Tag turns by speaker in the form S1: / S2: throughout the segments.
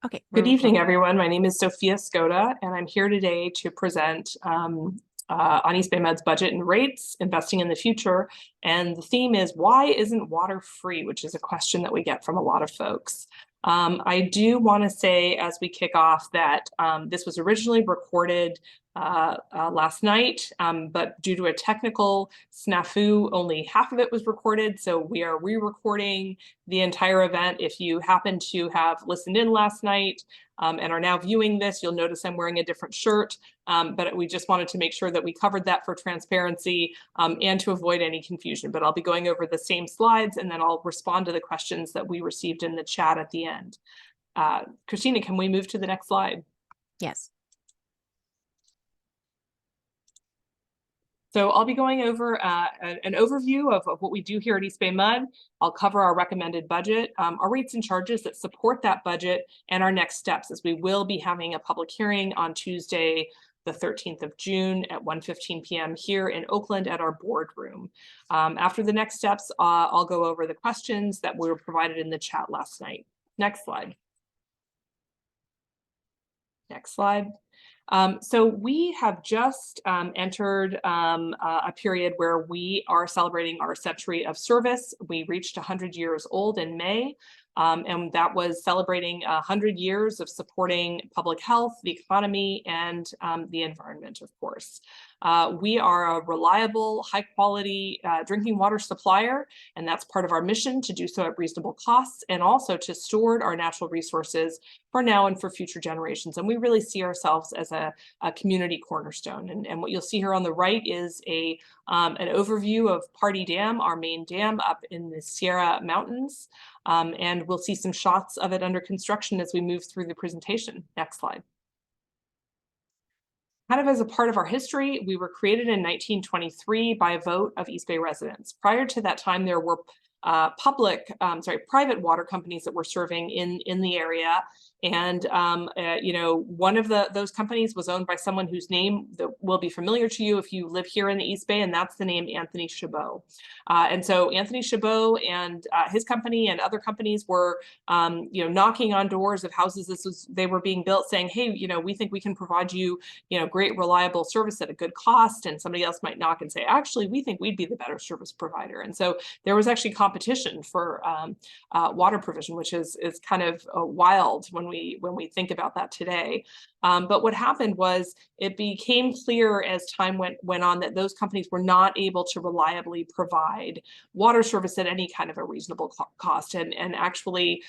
S1: Okay.
S2: Good evening, everyone. My name is Sophia Skoda, and I'm here today to present on EBMUD's budget and rates, investing in the future. And the theme is, why isn't water free? Which is a question that we get from a lot of folks. I do want to say as we kick off that this was originally recorded last night, but due to a technical snafu, only half of it was recorded. So we are re-recording the entire event. If you happen to have listened in last night and are now viewing this, you'll notice I'm wearing a different shirt, but we just wanted to make sure that we covered that for transparency and to avoid any confusion. But I'll be going over the same slides and then I'll respond to the questions that we received in the chat at the end. Christina, can we move to the next slide?
S1: Yes.
S2: So I'll be going over an overview of what we do here at EBMUD. I'll cover our recommended budget, our rates and charges that support that budget, and our next steps, as we will be having a public hearing on Tuesday, the 13th of June at 1:15 p.m. here in Oakland at our boardroom. After the next steps, I'll go over the questions that were provided in the chat last night. Next slide. Next slide. So we have just entered a period where we are celebrating our century of service. We reached 100 years old in May, and that was celebrating 100 years of supporting public health, the economy, and the environment, of course. We are a reliable, high-quality drinking water supplier, and that's part of our mission to do so at reasonable costs and also to steward our natural resources for now and for future generations. And we really see ourselves as a community cornerstone. And what you'll see here on the right is an overview of Party Dam, our main dam up in the Sierra Mountains. And we'll see some shots of it under construction as we move through the presentation. Next slide. Kind of as a part of our history, we were created in 1923 by a vote of East Bay residents. Prior to that time, there were private water companies that were serving in the area. And, one of those companies was owned by someone whose name will be familiar to you if you live here in the East Bay, and that's the name Anthony Chabot. And so Anthony Chabot and his company and other companies were, knocking on doors of houses they were being built saying, hey, we think we can provide you, great reliable service at a good cost. And somebody else might knock and say, actually, we think we'd be the better service provider. And so there was actually competition for water provision, which is kind of wild when we think about that today. But what happened was it became clear as time went on that those companies were not able to reliably provide water service at any kind of a reasonable cost, and actually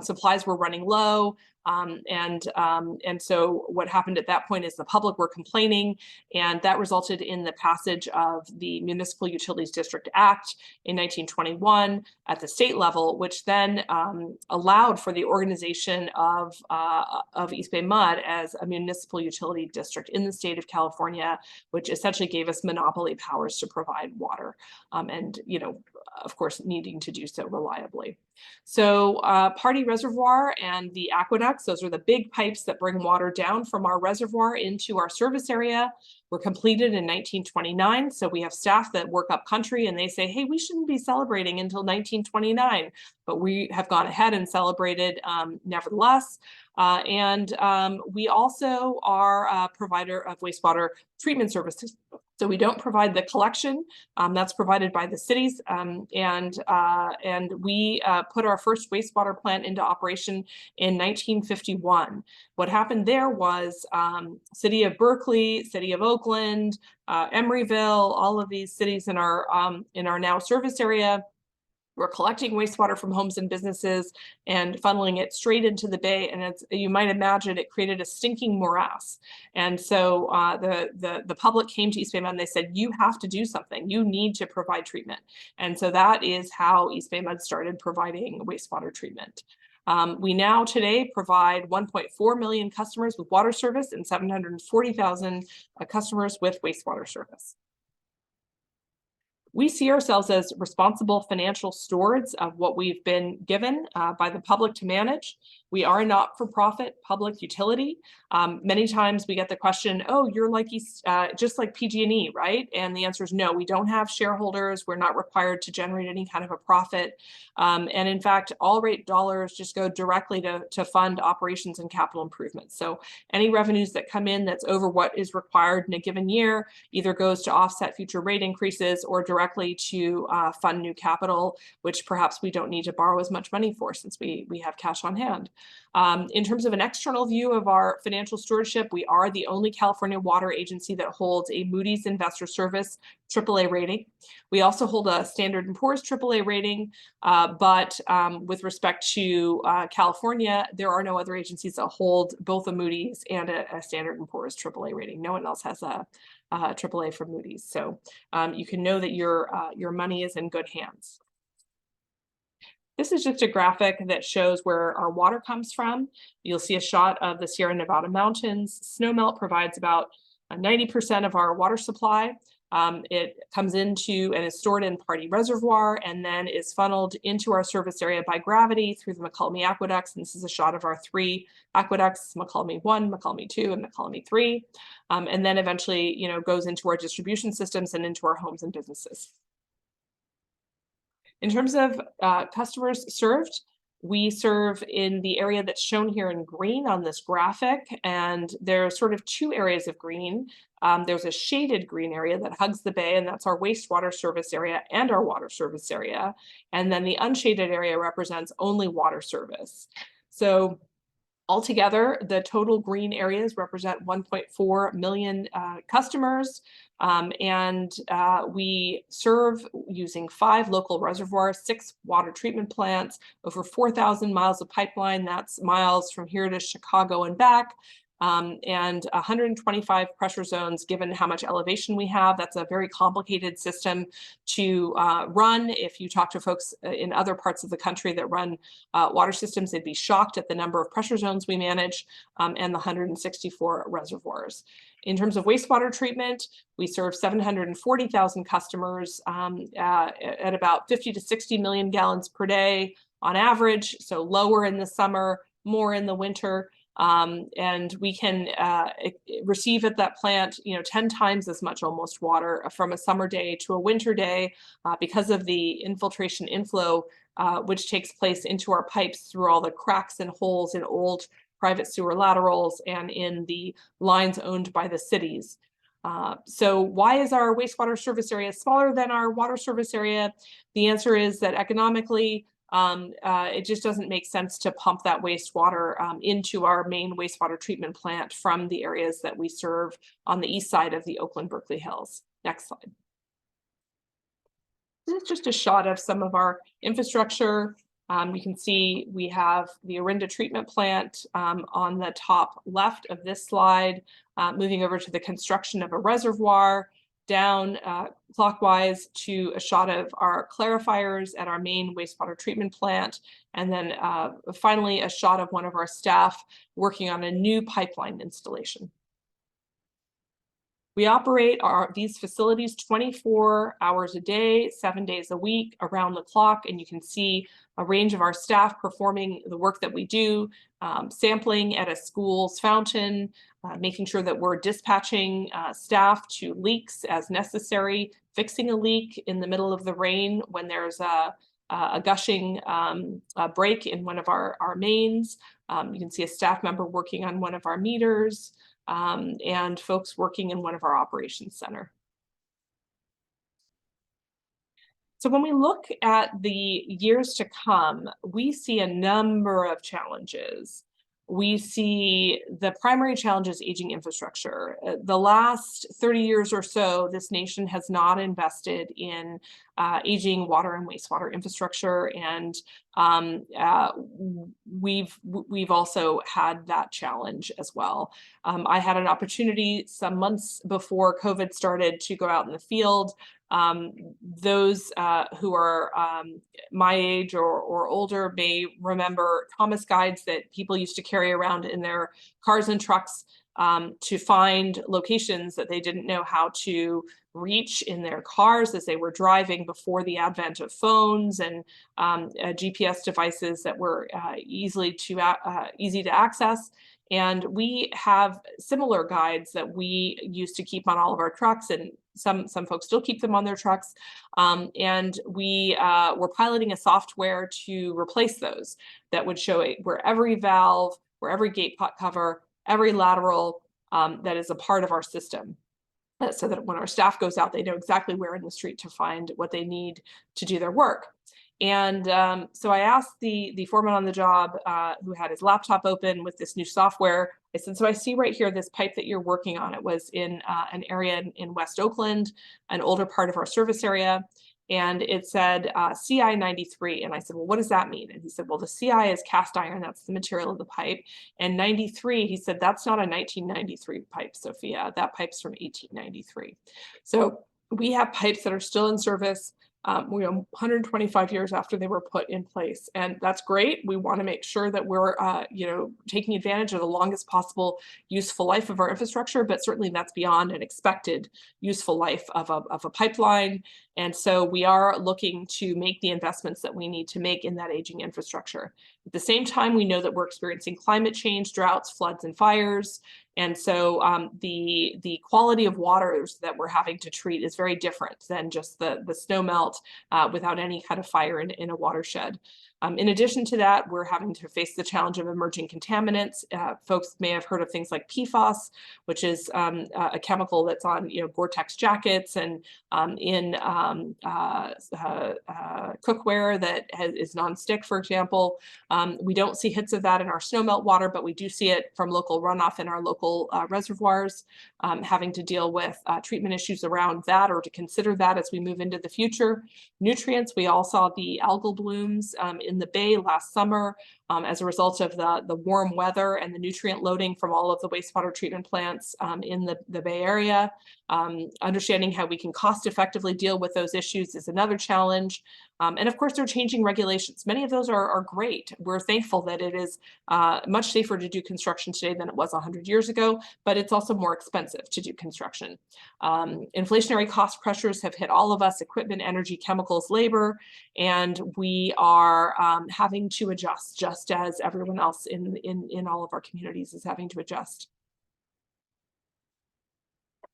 S2: supplies were running low. And so what happened at that point is the public were complaining, and that resulted in the passage of the Municipal Utilities District Act in 1921 at the state level, which then allowed for the organization of EBMUD as a municipal utility district in the state of California, which essentially gave us monopoly powers to provide water, and of course needing to do so reliably. So Party Reservoir and the aqueducts, those are the big pipes that bring water down from our reservoir into our service area, were completed in 1929. So we have staff that work up country and they say, hey, we shouldn't be celebrating until 1929, but we have gone ahead and celebrated nevertheless. And we also are a provider of wastewater treatment services. So we don't provide the collection, that's provided by the cities, and we put our first wastewater plant into operation in 1951. What happened there was City of Berkeley, City of Oakland, Emeryville, all of these cities in our now service area. We're collecting wastewater from homes and businesses and funneling it straight into the bay. And you might imagine it created a stinking morass. And so the public came to EBMUD and they said, you have to do something. You need to provide treatment. And so that is how EBMUD started providing wastewater treatment. We now today provide 1.4 million customers with water service and 740,000 customers with wastewater service. We see ourselves as responsible financial stewards of what we've been given by the public to manage. We are a not-for-profit public utility. Many times we get the question, oh, you're like just like PG&E, right? And the answer is no, we don't have shareholders. We're not required to generate any kind of a profit. And in fact, all rate dollars just go directly to fund operations and capital improvements. So any revenues that come in that's over what is required in a given year either goes to offset future rate increases or directly to fund new capital, which perhaps we don't need to borrow as much money for since we have cash on hand. In terms of an external view of our financial stewardship, we are the only California water agency that holds a Moody's Investor Service AAA rating. We also hold a Standard & Poor's AAA rating, but with respect to California, there are no other agencies that hold both a Moody's and a Standard & Poor's AAA rating. No one else has a AAA from Moody's. So you can know that your money is in good hands. This is just a graphic that shows where our water comes from. You'll see a shot of the Sierra Nevada mountains. Snowmelt provides about 90% of our water supply. It comes into and is stored in Pardee Reservoir and then is funneled into our service area by gravity through the McCulmy aqueducts. And this is a shot of our 3 aqueducts, McCulmy 1, McCulmy 2, and McCulmy 3. And then eventually, goes into our distribution systems and into our homes and businesses. In terms of customers served, we serve in the area that's shown here in green on this graphic, and there are sort of 2 areas of green. There's a shaded green area that hugs the bay, and that's our wastewater service area and our water service area. And then the unshaded area represents only water service. So altogether, the total green areas represent 1.4 million customers, and we serve using 5 local reservoirs, 6 water treatment plants, over 4,000 miles of pipeline. That's miles from here to Chicago and back. And 125 pressure zones, given how much elevation we have. That's a very complicated system to run. If you talk to folks in other parts of the country that run water systems, they'd be shocked at the number of pressure zones we manage and the 164 reservoirs. In terms of wastewater treatment, we serve 740,000 customers at about 50 to 60 million gallons per day on average, so lower in the summer, more in the winter. And we can receive at that plant, 10 times as much almost water from a summer day to a winter day because of the infiltration inflow, which takes place into our pipes through all the cracks and holes in old private sewer laterals and in the lines owned by the cities. So why is our wastewater service area smaller than our water service area? The answer is that economically, it just doesn't make sense to pump that wastewater into our main wastewater treatment plant from the areas that we serve on the east side of the Oakland-Berkeley Hills. Next slide. This is just a shot of some of our infrastructure. You can see we have the Orinda treatment plant on the top left of this slide, moving over to the construction of a reservoir, down clockwise to a shot of our clarifiers at our main wastewater treatment plant, and then finally a shot of one of our staff working on a new pipeline installation. We operate these facilities 24 hours a day, 7 days a week, around the clock, and you can see a range of our staff performing the work that we do, sampling at a school's fountain, making sure that we're dispatching staff to leaks as necessary, fixing a leak in the middle of the rain when there's a gushing break in one of our mains. You can see a staff member working on one of our meters, and folks working in one of our operations center. So when we look at the years to come, we see a number of challenges. We see the primary challenge is aging infrastructure. The last 30 years or so, this nation has not invested in aging water and wastewater infrastructure, and we've also had that challenge as well. I had an opportunity some months before COVID started to go out in the field. Those who are my age or older may remember Thomas guides that people used to carry around in their cars and trucks to find locations that they didn't know how to reach in their cars as they were driving before the advent of phones and GPS devices that were easy to access. And we have similar guides that we used to keep on all of our trucks, and some folks still keep them on their trucks. And we were piloting a software to replace those that would show where every valve, where every gate pot cover, every lateral that is a part of our system. So that when our staff goes out, they know exactly where in the street to find what they need to do their work. And so I asked the foreman on the job who had his laptop open with this new software. I said, so I see right here this pipe that you're working on. It was in an area in West Oakland, an older part of our service area. And it said CI 93. And I said, well, what does that mean? And he said, well, the CI is cast iron. That's the material of the pipe. And 93, he said, that's not a 1993 pipe, Sophia. That pipe's from 1893. So we have pipes that are still in service 125 years after they were put in place. And that's great. We want to make sure that we're, taking advantage of the longest possible useful life of our infrastructure, but certainly that's beyond an expected useful life of a pipeline. And so we are looking to make the investments that we need to make in that aging infrastructure. At the same time, we know that we're experiencing climate change, droughts, floods, and fires. And so the quality of waters that we're having to treat is very different than just the snow melt without any kind of fire in a watershed. In addition to that, we're having to face the challenge of emerging contaminants. Folks may have heard of things like PFAS, which is a chemical that's on Gore-Tex jackets and in cookware that is nonstick, for example. We don't see hits of that in our snowmelt water, but we do see it from local runoff in our local reservoirs, having to deal with treatment issues around that or to consider that as we move into the future. Nutrients, we all saw the algal blooms in the Bay last summer as a result of the warm weather and the nutrient loading from all of the wastewater treatment plants in the Bay Area. Understanding how we can cost effectively deal with those issues is another challenge. And of course, they're changing regulations. Many of those are great. We're thankful that it is much safer to do construction today than it was 100 years ago, but it's also more expensive to do construction. Inflationary cost pressures have hit all of us: equipment, energy, chemicals, labor, and we are having to adjust just as everyone else in all of our communities is having to adjust.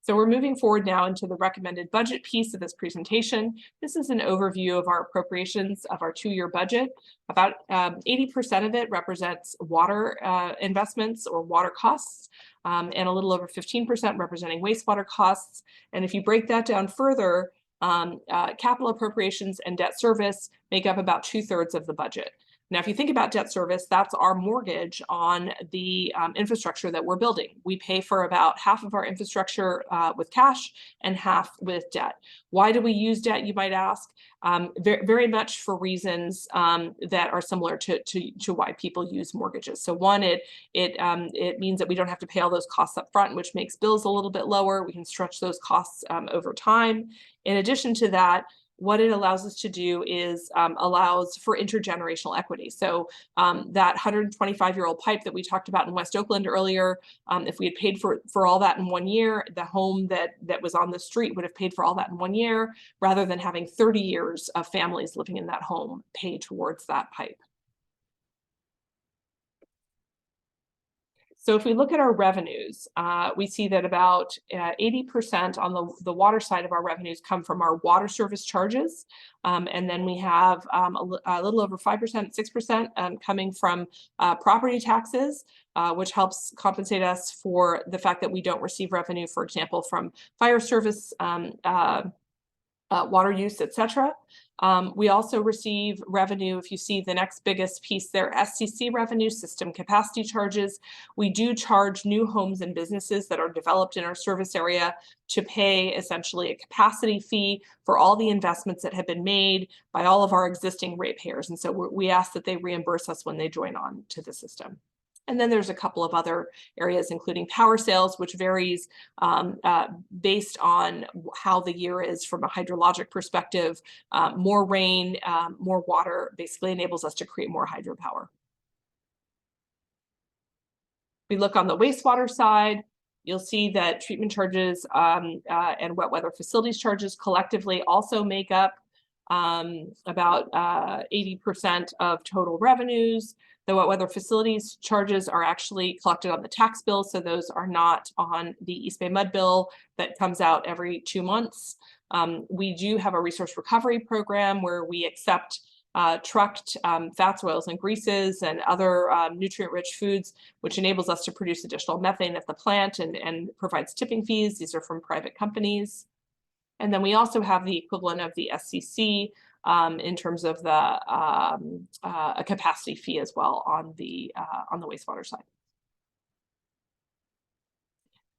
S2: So we're moving forward now into the recommended budget piece of this presentation. This is an overview of our appropriations of our 2-year budget. About 80% of it represents water investments or water costs, and a little over 15% representing wastewater costs. And if you break that down further, capital appropriations and debt service make up about 2/3 of the budget. Now, if you think about debt service, that's our mortgage on the infrastructure that we're building. We pay for about half of our infrastructure with cash and half with debt. Why do we use debt, you might ask? Very much for reasons that are similar to why people use mortgages. So one, it means that we don't have to pay all those costs up front, which makes bills a little bit lower. We can stretch those costs over time. In addition to that, what it allows us to do is allows for intergenerational equity. So that 125-year-old pipe that we talked about in West Oakland earlier, if we had paid for all that in 1 year, the home that was on the street would have paid for all that in 1 year, rather than having 30 years of families living in that home pay towards that pipe. So if we look at our revenues, we see that about 80% on the water side of our revenues come from our water service charges. And then we have a little over 5%, 6% coming from property taxes, which helps compensate us for the fact that we don't receive revenue, for example, from fire service, water use, etc. We also receive revenue, if you see the next biggest piece there, SCC revenue, system capacity charges. We do charge new homes and businesses that are developed in our service area to pay essentially a capacity fee for all the investments that have been made by all of our existing ratepayers. And so we ask that they reimburse us when they join on to the system. And then there's a couple of other areas, including power sales, which varies based on how the year is from a hydrologic perspective. More rain, more water basically enables us to create more hydropower. We look on the wastewater side. You'll see that treatment charges and wet weather facilities charges collectively also make up about 80% of total revenues. The wet weather facilities charges are actually collected on the tax bill, so those are not on the East Bay Mud bill that comes out every 2 months. We do have a resource recovery program where we accept trucked fats, oils, and greases and other nutrient-rich foods, which enables us to produce additional methane at the plant and provides tipping fees. These are from private companies. And then we also have the equivalent of the SCC in terms of the a capacity fee as well on the wastewater side.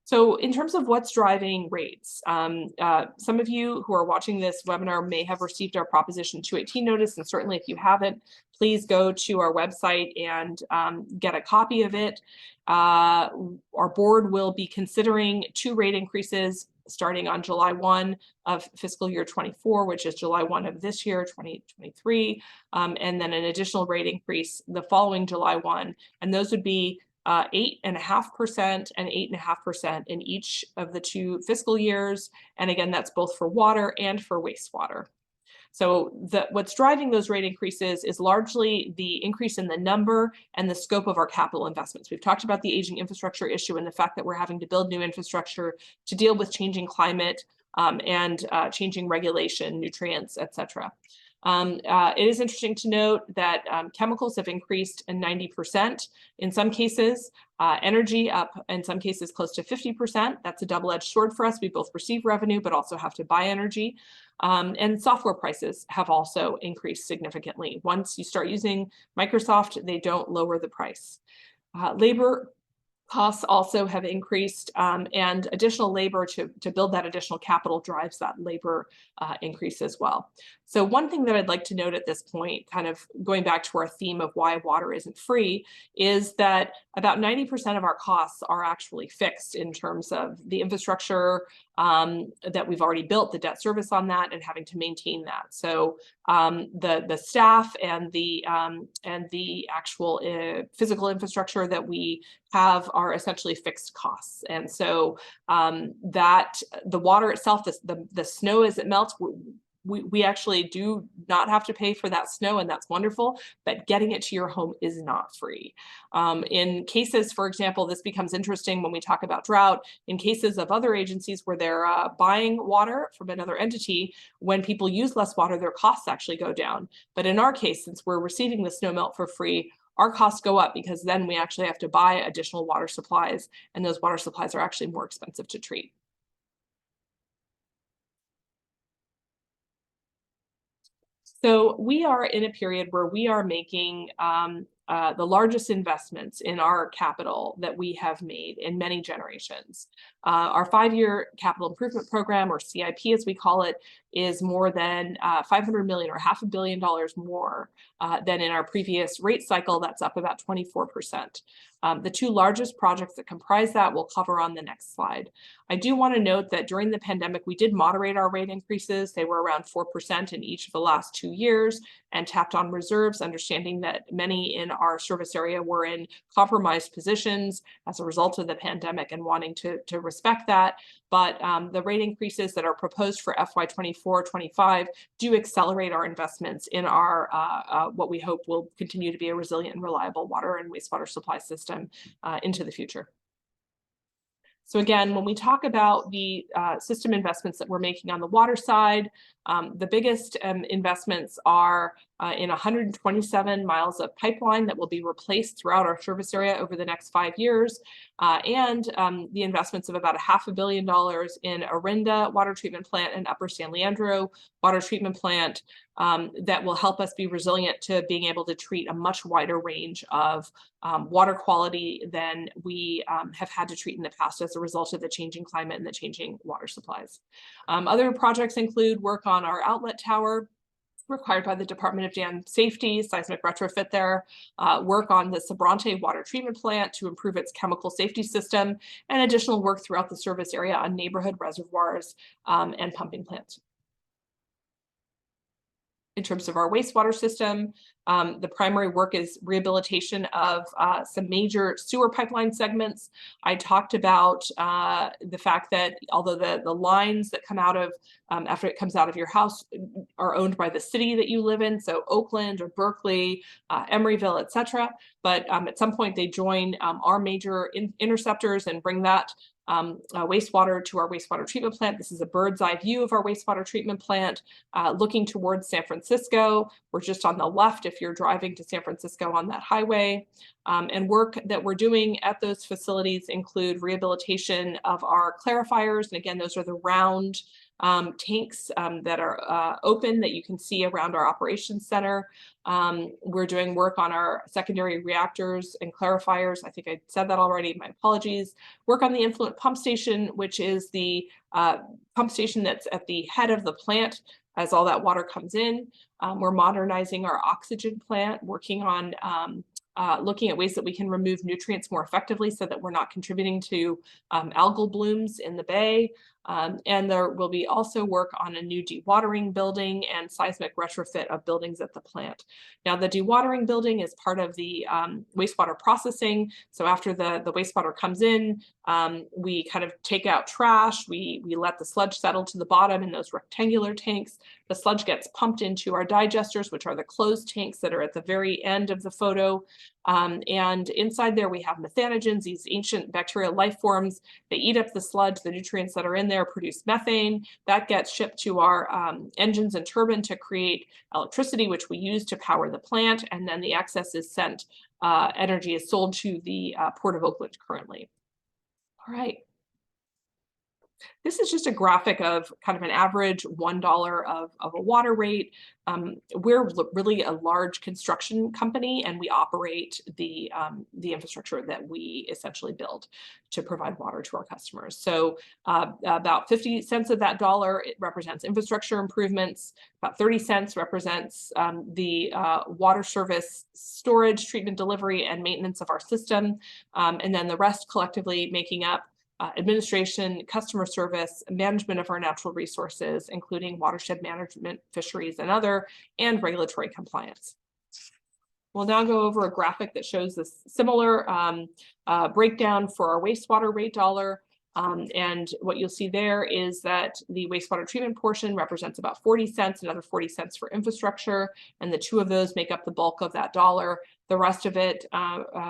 S2: So in terms of what's driving rates, some of you who are watching this webinar may have received our Proposition 218 notice, and certainly if you haven't, please go to our website and get a copy of it. Our board will be considering 2 rate increases starting on July 1 of fiscal year 24, which is July 1 of this year, 2023, and then an additional rate increase the following July 1, and those would be 8.5% and 8.5% in each of the 2 fiscal years. And again, that's both for water and for wastewater. So what's driving those rate increases is largely the increase in the number and the scope of our capital investments. We've talked about the aging infrastructure issue and the fact that we're having to build new infrastructure to deal with changing climate and changing regulation, nutrients, et cetera. It is interesting to note that chemicals have increased 90% in some cases, energy up in some cases close to 50%. That's a double-edged sword for us. We both receive revenue, but also have to buy energy. And software prices have also increased significantly. Once you start using Microsoft, they don't lower the price. Labor costs also have increased, and additional labor to build that additional capital drives that labor increase as well. So one thing that I'd like to note at this point, kind of going back to our theme of why water isn't free, is that about 90% of our costs are actually fixed in terms of the infrastructure that we've already built, the debt service on that, and having to maintain that. So the staff and the actual physical infrastructure that we have are essentially fixed costs. And so that the water itself, the snow as it melts, we actually do not have to pay for that snow, and that's wonderful, but getting it to your home is not free. In cases, for example, this becomes interesting when we talk about drought, in cases of other agencies where they're buying water from another entity, when people use less water, their costs actually go down. But in our case, since we're receiving the snow melt for free, our costs go up because then we actually have to buy additional water supplies, and those water supplies are actually more expensive to treat. So we are in a period where we are making the largest investments in our capital that we have made in many generations. Our 5-year capital improvement program, or CIP as we call it, is more than $500 million or $500 million more than in our previous rate cycle. That's up about 24%. The 2 largest projects that comprise that we'll cover on the next slide. I do want to note that during the pandemic, we did moderate our rate increases. They were around 4% in each of the last 2 years and tapped on reserves, understanding that many in our service area were in compromised positions as a result of the pandemic and wanting to respect that. But the rate increases that are proposed for FY24-25 do accelerate our investments in our what we hope will continue to be a resilient and reliable water and wastewater supply system into the future. So again, when we talk about the system investments that we're making on the water side, the biggest investments are in 127 miles of pipeline that will be replaced throughout our service area over the next 5 years, and the investments of about $500 million in Orinda water treatment plant and Upper San Leandro water treatment plant that will help us be resilient to being able to treat a much wider range of water quality than we have had to treat in the past as a result of the changing climate and the changing water supplies. Other projects include work on our outlet tower required by the Department of Dam Safety, seismic retrofit there, work on the Sobrante water treatment plant to improve its chemical safety system, and additional work throughout the service area on neighborhood reservoirs and pumping plants. In terms of our wastewater system, the primary work is rehabilitation of some major sewer pipeline segments. I talked about the fact that although the lines that come out of, after it comes out of your house, are owned by the city that you live in, so Oakland or Berkeley, Emeryville, etc. But at some point they join our major interceptors and bring that wastewater to our wastewater treatment plant. This is a bird's eye view of our wastewater treatment plant, looking towards San Francisco. We're just on the left if you're driving to San Francisco on that highway. And work that we're doing at those facilities include rehabilitation of our clarifiers. And again, those are the round tanks that are open that you can see around our operations center. We're doing work on our secondary reactors and clarifiers. I think I said that already, my apologies. Work on the influent pump station, which is the pump station that's at the head of the plant as all that water comes in. We're modernizing our oxygen plant, working on looking at ways that we can remove nutrients more effectively so that we're not contributing to algal blooms in the bay. And there will be also work on a new dewatering building and seismic retrofit of buildings at the plant. Now, the dewatering building is part of the wastewater processing. So after the wastewater comes in, we kind of take out trash. We let the sludge settle to the bottom in those rectangular tanks. The sludge gets pumped into our digesters, which are the closed tanks that are at the very end of the photo. And inside there, we have methanogens, these ancient bacterial life forms. They eat up the sludge, the nutrients that are in there produce methane. That gets shipped to our engines and turbine to create electricity, which we use to power the plant. And then the excess is sent, energy is sold to the Port of Oakland currently. All right. This is just a graphic of kind of an average $1 of a water rate. We're really a large construction company, and we operate the infrastructure that we essentially build to provide water to our customers. So about 50 cents of that dollar, it represents infrastructure improvements. About 30 cents represents the water service, storage, treatment, delivery, and maintenance of our system. And then the rest collectively making up administration, customer service, management of our natural resources, including watershed management, fisheries, and other, and regulatory compliance. We'll now go over a graphic that shows this similar breakdown for our wastewater rate dollar. And what you'll see there is that the wastewater treatment portion represents about 40 cents, another 40 cents for infrastructure, and the two of those make up the bulk of that dollar. The rest of it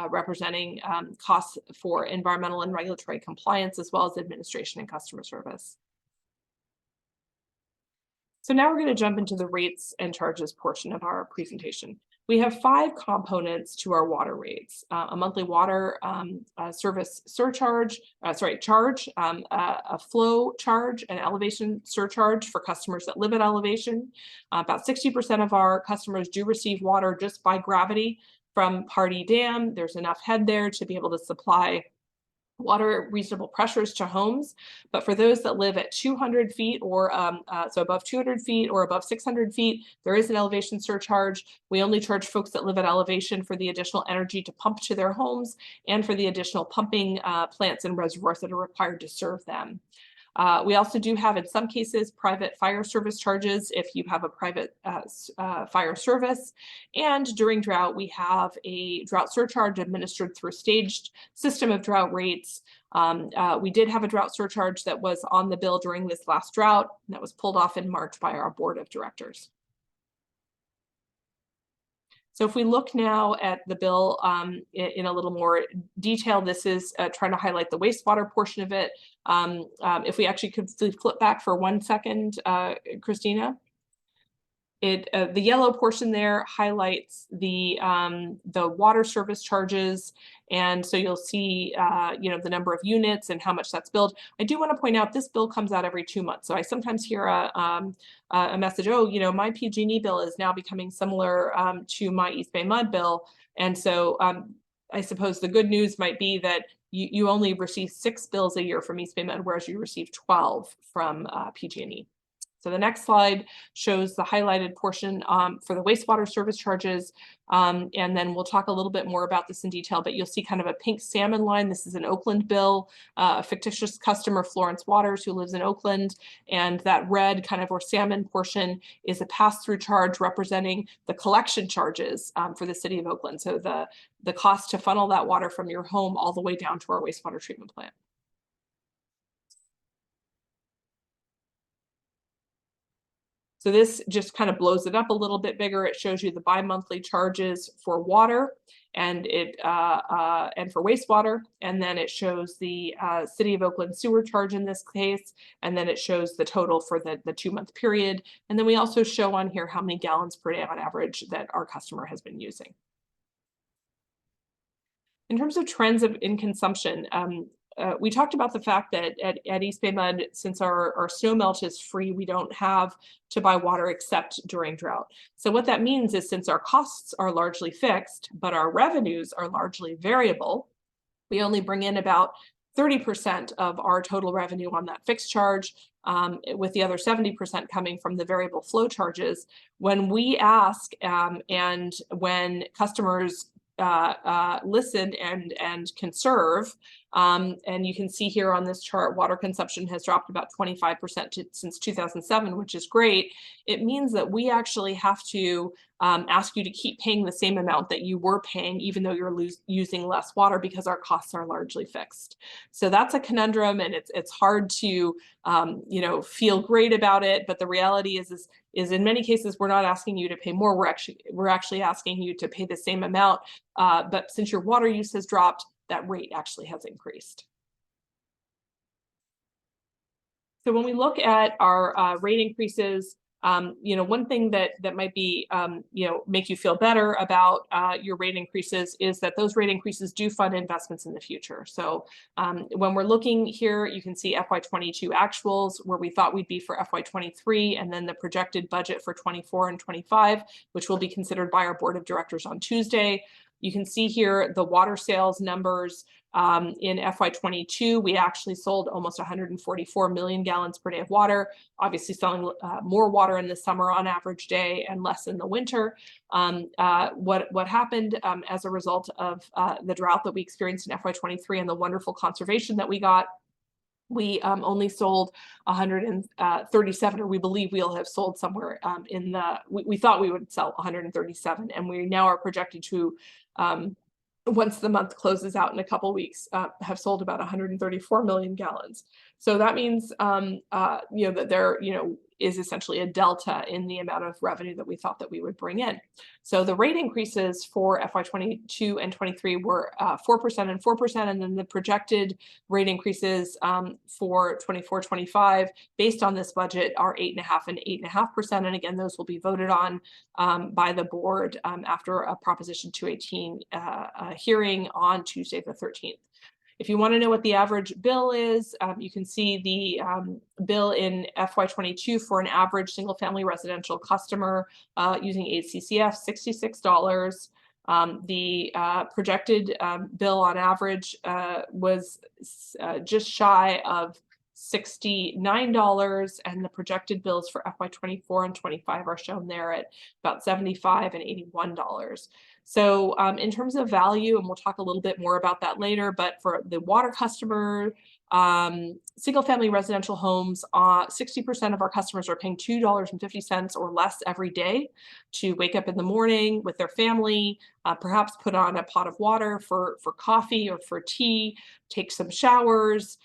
S2: representing costs for environmental and regulatory compliance, as well as administration and customer service. So now we're going to jump into the rates and charges portion of our presentation. We have 5 components to our water rates: a monthly water service surcharge, charge, a flow charge, an elevation surcharge for customers that live at elevation. About 60% of our customers do receive water just by gravity from Pardee Dam. There's enough head there to be able to supply water at reasonable pressures to homes. But for those that live at 200 feet or so above 200 feet or above 600 feet, there is an elevation surcharge. We only charge folks that live at elevation for the additional energy to pump to their homes and for the additional pumping plants and reservoirs that are required to serve them. We also do have, in some cases, private fire service charges if you have a private fire service. And during drought, we have a drought surcharge administered through a staged system of drought rates. We did have a drought surcharge that was on the bill during this last drought, and that was pulled off in March by our board of directors. So if we look now at the bill in a little more detail, this is trying to highlight the wastewater portion of it. If we actually could flip back for 1 second, Christina. The yellow portion there highlights the water service charges, and so you'll see the number of units and how much that's billed. I do want to point out this bill comes out every 2 months, so I sometimes hear a message, oh, my PG&E bill is now becoming similar to my EBMUD bill, and so I suppose the good news might be that you only receive 6 bills a year from EBMUD, whereas you receive 12 from PG&E. So the next slide shows the highlighted portion for the wastewater service charges. And then we'll talk a little bit more about this in detail, but you'll see kind of a pink salmon line. This is an Oakland bill, a fictitious customer, Florence Waters, who lives in Oakland. And that red kind of or salmon portion is a pass-through charge representing the collection charges for the city of Oakland. So the cost to funnel that water from your home all the way down to our wastewater treatment plant. So this just kind of blows it up a little bit bigger. It shows you the bi-monthly charges for water and for wastewater, and then it shows the City of Oakland sewer charge in this case, and then it shows the total for the 2-month period. And then we also show on here how many gallons per day on average that our customer has been using. In terms of trends in consumption, we talked about the fact that at EBMUD, since our snow melt is free, we don't have to buy water except during drought. So what that means is, since our costs are largely fixed, but our revenues are largely variable, we only bring in about 30% of our total revenue on that fixed charge, with the other 70% coming from the variable flow charges. When we ask and when customers listen and conserve. And you can see here on this chart, water consumption has dropped about 25% since 2007, which is great. It means that we actually have to ask you to keep paying the same amount that you were paying, even though you're using less water, because our costs are largely fixed. So that's a conundrum, and it's hard to feel great about it. But the reality is in many cases, we're not asking you to pay more. We're actually asking you to pay the same amount. But since your water use has dropped, that rate actually has increased. So when we look at our rate increases, one thing that might be, make you feel better about your rate increases is that those rate increases do fund investments in the future. So when we're looking here, you can see FY22 actuals, where we thought we'd be for FY23, and then the projected budget for 24 and 25, which will be considered by our board of directors on Tuesday. You can see here the water sales numbers. In FY22, we actually sold almost 144 million gallons per day of water, obviously selling more water in the summer on average day and less in the winter. What happened as a result of the drought that we experienced in FY23 and the wonderful conservation that we got, we only sold 137, or we believe we'll have sold somewhere we thought we would sell 137, and we now are projected to, once the month closes out in a couple weeks, have sold about 134 million gallons. So that means, that there, is essentially a delta in the amount of revenue that we thought that we would bring in. So the rate increases for FY22 and 23 were 4% and 4%, and then the projected rate increases for 24-25 based on this budget are 8.5% and 8.5%. And again, those will be voted on by the board after a Proposition 218 hearing on Tuesday the 13th. If you want to know what the average bill is, you can see the bill in FY22 for an average single-family residential customer using HCCF, $66. The projected bill on average was just shy of $69, and the projected bills for FY24 and 25 are shown there at about $75 and $81. So in terms of value, and we'll talk a little bit more about that later, but for the water customer, single-family residential homes, 60% of our customers are paying $2.50 or less every day to wake up in the morning with their family, perhaps put on a pot of water for coffee or for tea, take some showers,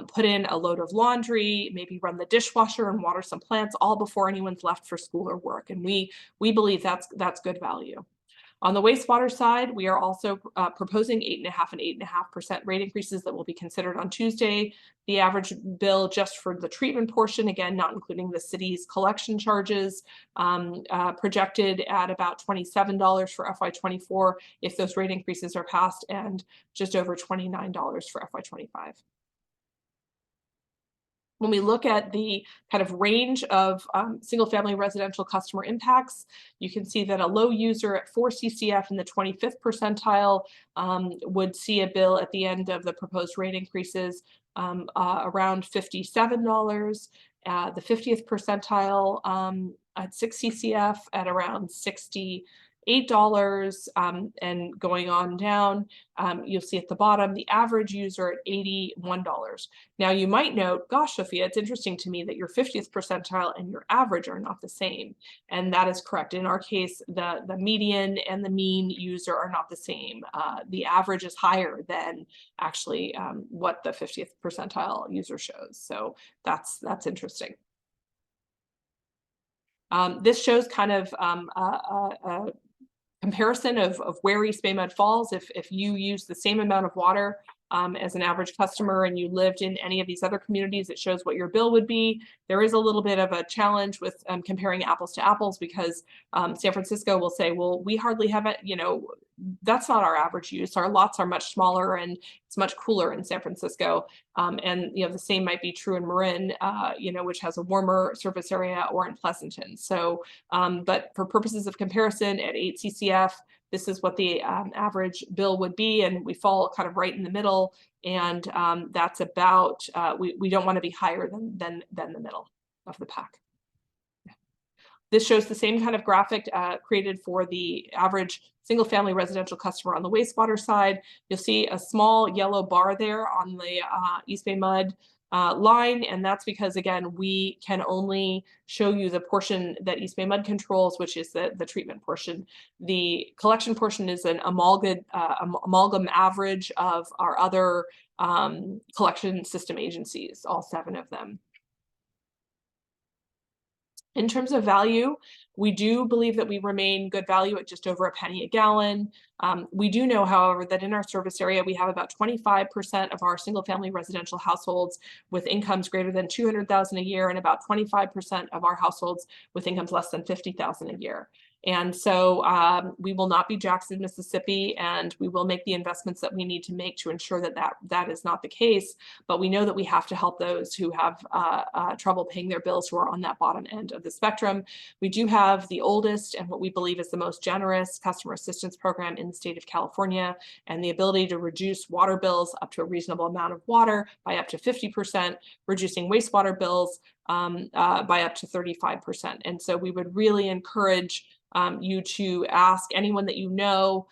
S2: put in a load of laundry, maybe run the dishwasher and water some plants, all before anyone's left for school or work. And we believe that's good value. On the wastewater side, we are also proposing 8.5% and 8.5% rate increases that will be considered on Tuesday. The average bill just for the treatment portion, again, not including the city's collection charges, projected at about $27 for FY24 if those rate increases are passed, and just over $29 for FY25. When we look at the kind of range of single-family residential customer impacts, you can see that a low user at 4 CCF in the 25th percentile would see a bill at the end of the proposed rate increases around $57. the 50th percentile at 6 CCF at around $68, and going on down, you'll see at the bottom the average user at $81. Now you might note, gosh, Sophia, it's interesting to me that your 50th percentile and your average are not the same. And that is correct. In our case, the median and the mean user are not the same. The average is higher than actually what the 50th percentile user shows. So that's interesting. This shows kind of a comparison of where EBMUD falls. If you use the same amount of water as an average customer and you lived in any of these other communities, it shows what your bill would be. There is a little bit of a challenge with comparing apples to apples, because San Francisco will say, well, we hardly have it, that's not our average use. Our lots are much smaller and it's much cooler in San Francisco. And the same might be true in Marin, which has a warmer surface area, or in Pleasanton. So, but for purposes of comparison, at 8 CCF, this is what the average bill would be, and we fall kind of right in the middle. And that's about, we don't want to be higher than the middle of the pack. This shows the same kind of graphic created for the average single-family residential customer on the wastewater side. You'll see a small yellow bar there on the EBMUD line, and that's because, again, we can only show you the portion that EBMUD controls, which is the treatment portion. The collection portion is an amalgam average of our other collection system agencies, all 7 of them. In terms of value, we do believe that we remain good value at just over a penny a gallon. We do know, however, that in our service area, we have about 25% of our single-family residential households with incomes greater than $200,000 a year, and about 25% of our households with incomes less than $50,000 a year. And so we will not be Jackson, Mississippi, and we will make the investments that we need to make to ensure that is not the case. But we know that we have to help those who have trouble paying their bills, who are on that bottom end of the spectrum. We do have the oldest and what we believe is the most generous customer assistance program in the state of California, and the ability to reduce water bills up to a reasonable amount of water by up to 50%, reducing wastewater bills by up to 35%. And so we would really encourage you to ask anyone that you know,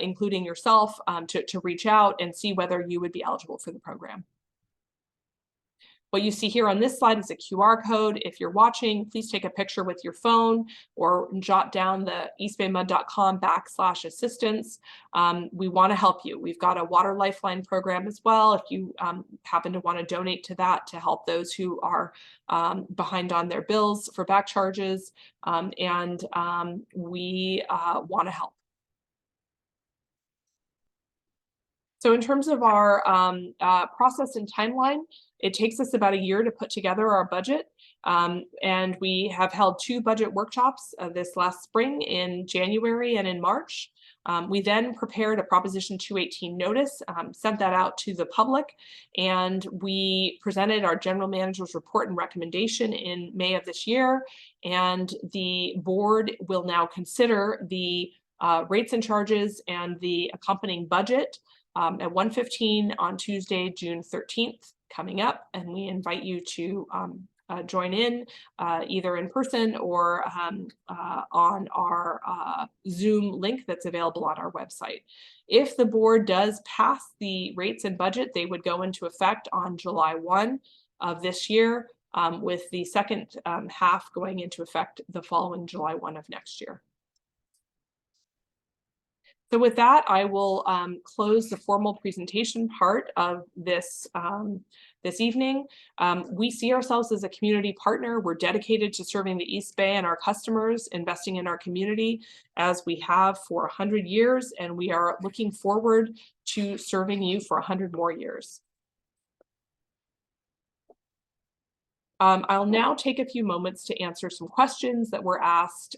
S2: including yourself, to reach out and see whether you would be eligible for the program. What you see here on this slide is a QR code. If you're watching, please take a picture with your phone or jot down the ebmud.com/assistance. We want to help you. We've got a water lifeline program as well, if you happen to want to donate to that to help those who are behind on their bills for back charges. We want to help. So in terms of our process and timeline, it takes us about a year to put together our budget. And we have held 2 budget workshops this last spring in January and in March. We then prepared a Proposition 218 notice, sent that out to the public, and we presented our general manager's report and recommendation in May of this year. And the board will now consider the rates and charges and the accompanying budget at 1:15 on Tuesday, June 13th, coming up, and we invite you to join in either in person or on our Zoom link that's available on our website. If the board does pass the rates and budget, they would go into effect on July 1 of this year, with the second half going into effect the following July 1 of next year. So with that, I will close the formal presentation part of this this evening. We see ourselves as a community partner. We're dedicated to serving the East Bay and our customers, investing in our community as we have for 100 years, and we are looking forward to serving you for 100 more years. I'll now take a few moments to answer some questions that were asked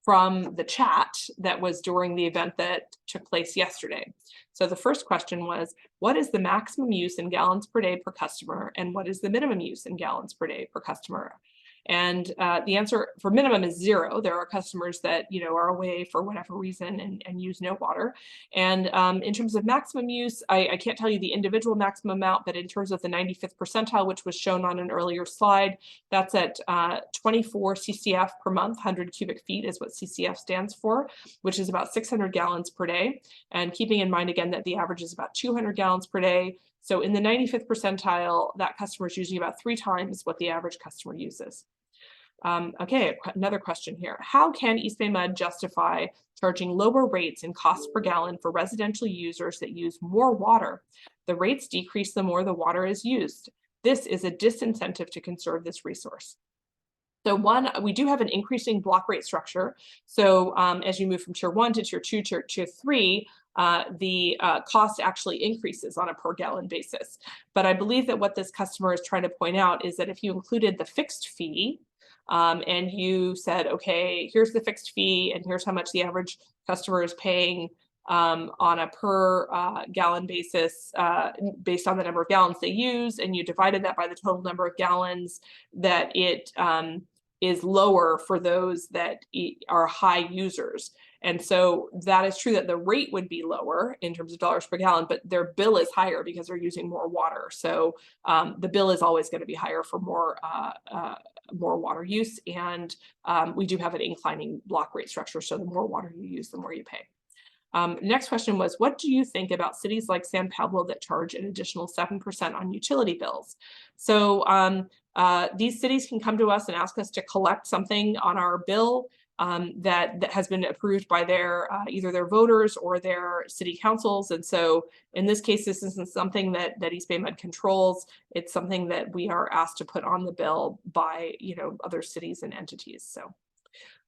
S2: from the chat that was during the event that took place yesterday. So the first question was, what is the maximum use in gallons per day per customer, and what is the minimum use in gallons per day per customer? And the answer for minimum is 0. There are customers that, you know, are away for whatever reason and use no water. And in terms of maximum use, I can't tell you the individual maximum amount, but in terms of the 95th percentile, which was shown on an earlier slide, that's at 24 CCF per month. 100 cubic feet is what CCF stands for, which is about 600 gallons per day. And keeping in mind, again, that the average is about 200 gallons per day. So in the 95th percentile, that customer is using about 3 times what the average customer uses. Okay, another question here. How can EBMUD justify charging lower rates and cost per gallon for residential users that use more water? The rates decrease the more the water is used. This is a disincentive to conserve this resource. So one, we do have an increasing block rate structure. So as you move from tier 1 to tier 2 to tier 3, the cost actually increases on a per gallon basis. But I believe that what this customer is trying to point out is that if you included the fixed fee, and you said, okay, here's the fixed fee and here's how much the average customer is paying on a per gallon basis based on the number of gallons they use, and you divided that by the total number of gallons, that it is lower for those that are high users. And so that is true that the rate would be lower in terms of dollars per gallon, but their bill is higher because they're using more water. So the bill is always going to be higher for more water use. And we do have an inclining block rate structure. So the more water you use, the more you pay. Next question was, what do you think about cities like San Pablo that charge an additional 7% on utility bills? So these cities can come to us and ask us to collect something on our bill that has been approved by their either their voters or their city councils. And so in this case, this isn't something that EBMUD controls. It's something that we are asked to put on the bill by, you know, other cities and entities. So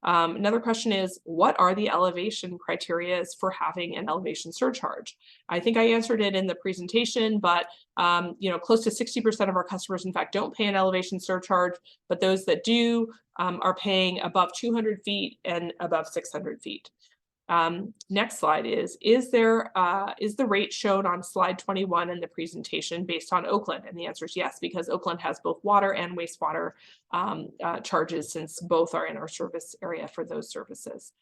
S2: another question is, what are the elevation criteria for having an elevation surcharge? I think I answered it in the presentation, but you know, close to 60% of our customers, in fact, don't pay an elevation surcharge, but those that do are paying above 200 feet and above 600 feet. Next slide is the rate shown on slide 21 in the presentation based on Oakland? And the answer is yes, because Oakland has both water and wastewater charges, since both are in our service area for those services.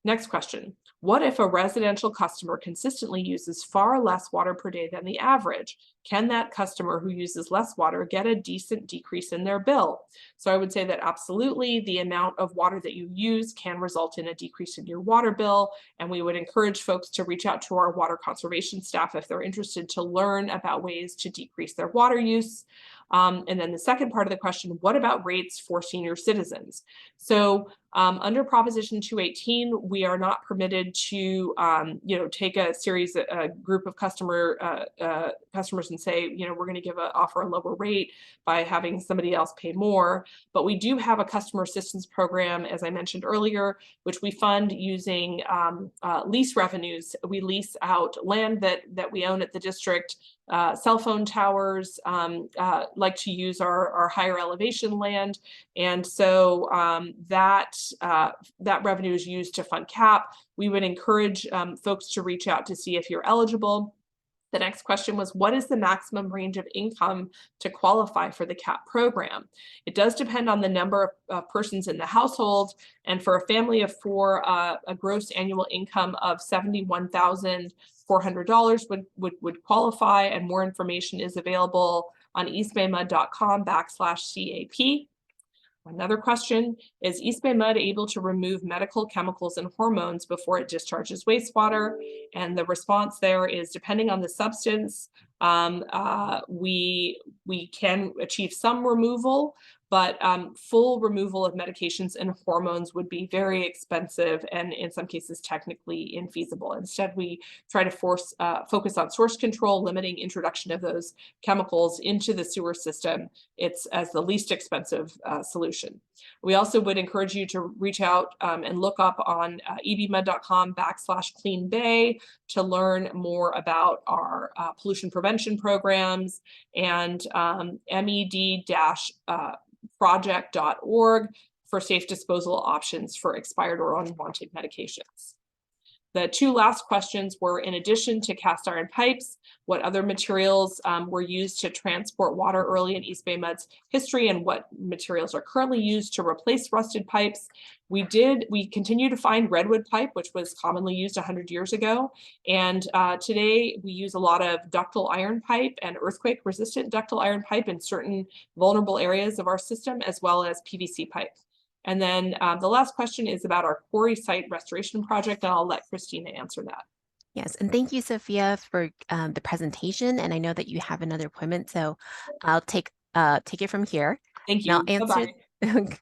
S2: Next question, what if a residential customer consistently uses far less water per day than the average? Can that customer who uses less water get a decent decrease in their bill? So I would say that absolutely the amount of water that you use can result in a decrease in your water bill. And we would encourage folks to reach out to our water conservation staff if they're interested to learn about ways to decrease their water use. And then the second part of the question, what about rates for senior citizens? So under Proposition 218, we are not permitted to, you know, take a group of customers and say, you know, we're going to offer a lower rate by having somebody else pay more. But we do have a customer assistance program, as I mentioned earlier, which we fund using lease revenues. We lease out land that we own at the district. Cell phone towers like to use our higher elevation land, and so that revenue is used to fund CAP. We would encourage folks to reach out to see if you're eligible. The next question was, what is the maximum range of income to qualify for the CAP program? It does depend on the number of persons in the household, and for a family of 4, a gross annual income of $71,400 would qualify, and more information is available on eastbaymud.com/CAP. Another question, is EBMUD able to remove medical chemicals and hormones before it discharges wastewater? And the response there is, depending on the substance, we can achieve some removal, but full removal of medications and hormones would be very expensive and in some cases technically infeasible. Instead, we try to focus on source control, limiting introduction of those chemicals into the sewer system. It's as the least expensive solution. We also would encourage you to reach out and look up on ebmud.com/cleanbay to learn more about our pollution prevention programs, and med-project.org for safe disposal options for expired or unwanted medications. The two last questions were, in addition to cast iron pipes, what other materials were used to transport water early in East Bay MUD's history, and what materials are currently used to replace rusted pipes? We continue to find redwood pipe, which was commonly used 100 years ago. And today we use a lot of ductile iron pipe and earthquake resistant ductile iron pipe in certain vulnerable areas of our system, as well as PVC pipe. And then the last question is about our quarry site restoration project, and I'll let Christina answer that.
S1: Yes, and thank you, Sophia, for the presentation. And I know that you have another appointment, so I'll take it from here.
S2: Thank
S1: And I'll
S2: you.
S1: answer.
S2: Bye-bye.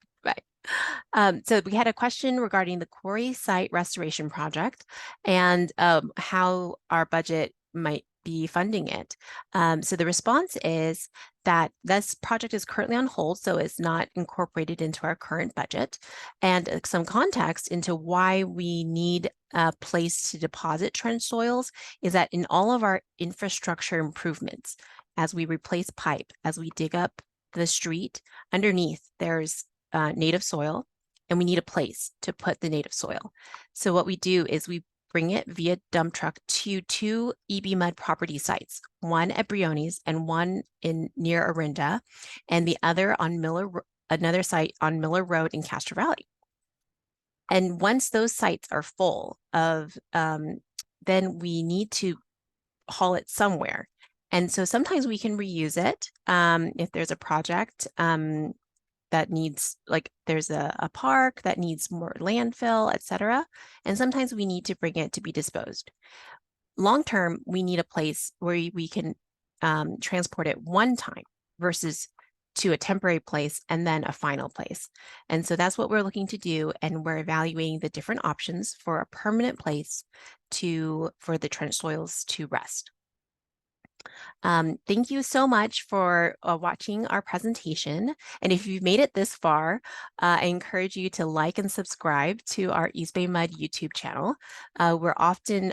S1: Bye. So we had a question regarding the quarry site restoration project and how our budget might be funding it. So the response is that this project is currently on hold, so it's not incorporated into our current budget. And some context into why we need a place to deposit trench soils is that in all of our infrastructure improvements, as we replace pipe, as we dig up the street, underneath there's native soil, and we need a place to put the native soil. So what we do is we bring it via dump truck to two EBMUD property sites, one at Briones and one near Orinda, and the other on another site on Miller Road in Castro Valley. And once those sites are full of, then we need to haul it somewhere. And so sometimes we can reuse it if there's a project that needs, like there's a park that needs more landfill, etc. And sometimes we need to bring it to be disposed. Long term, we need a place where we can transport it one time versus to a temporary place and then a final place. And so that's what we're looking to do. And we're evaluating the different options for a permanent place for the trench soils to rest. Thank you so much for watching our presentation. And if you've made it this far, I encourage you to like and subscribe to our East Bay MUD YouTube channel. We're often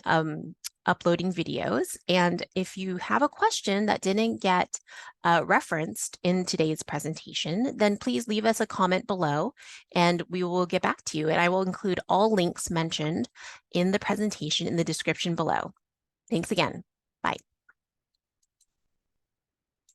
S1: uploading videos. And if you have a question that didn't get referenced in today's presentation, then please leave us a comment below and we will get back to you. And I will include all links mentioned in the presentation in the description below. Thanks again. Bye.